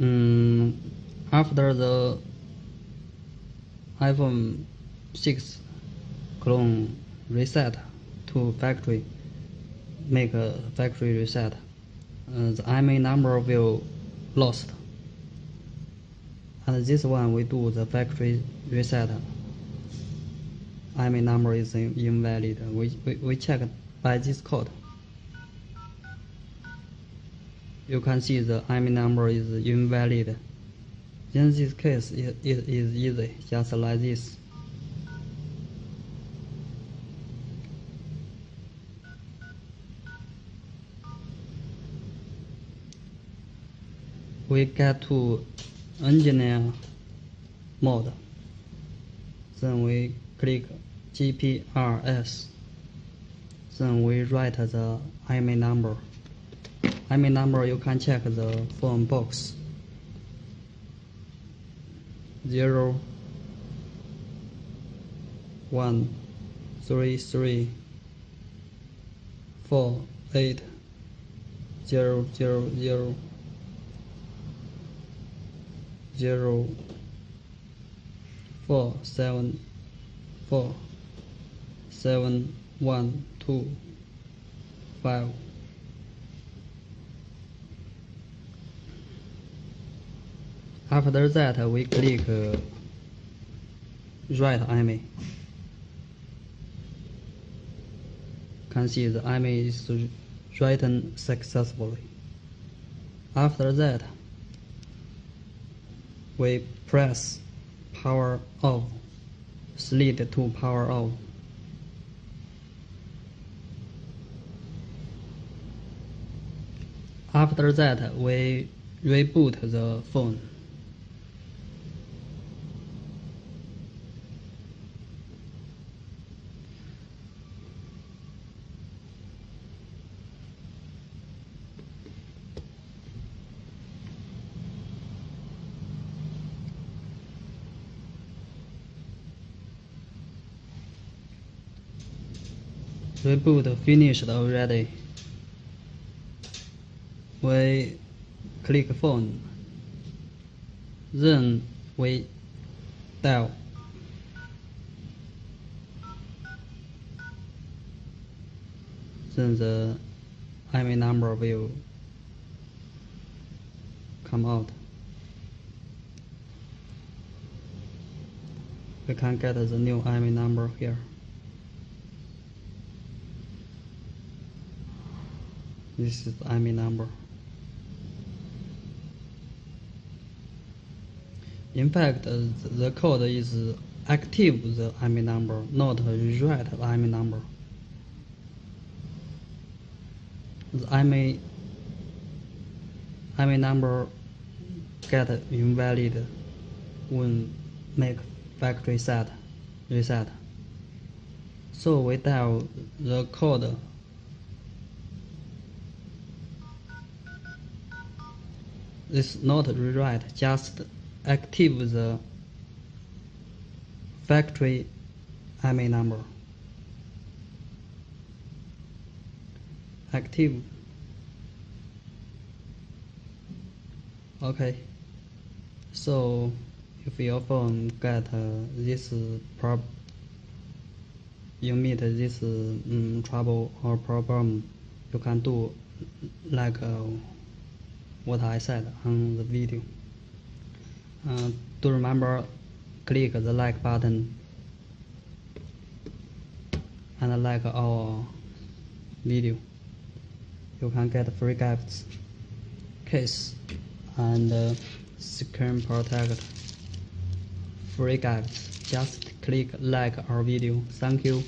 After the iPhone 6 clone reset to factory, make a factory reset, the iMei number will lost. And this one we do the factory reset. iMei number is invalid. We check by this code. You can see the iMei number is invalid. In this case, it is easy, just like this. We get to engineer mode. Then we click GPRS. Then we write the iMei number. iMei number you can check the phone box. 0 1 3 3 4 8 0 0 0 0 4 7 4 7 1 2 5. After that, we click write iMei. Can see the iMei is written successfully. After that, we press power off, slid to power off. After that, we reboot the phone. Reboot finished already. We click phone. Then we dial. Then the iMei number will come out. We can get the new iMei number here. This is iMei number. In fact, the code is active the iMei number, not write the iMei number. The iMei number get invalid when make factory reset. So we dial the code. It's not rewrite, just active the factory iMei number. Active. Okay. So if your phone get this you meet this trouble or problem, you can do like what I said on the video. To remember, click the like button and like our video. You can get free gifts, case and screen protector. Free gifts. Just click like our video. Thank you.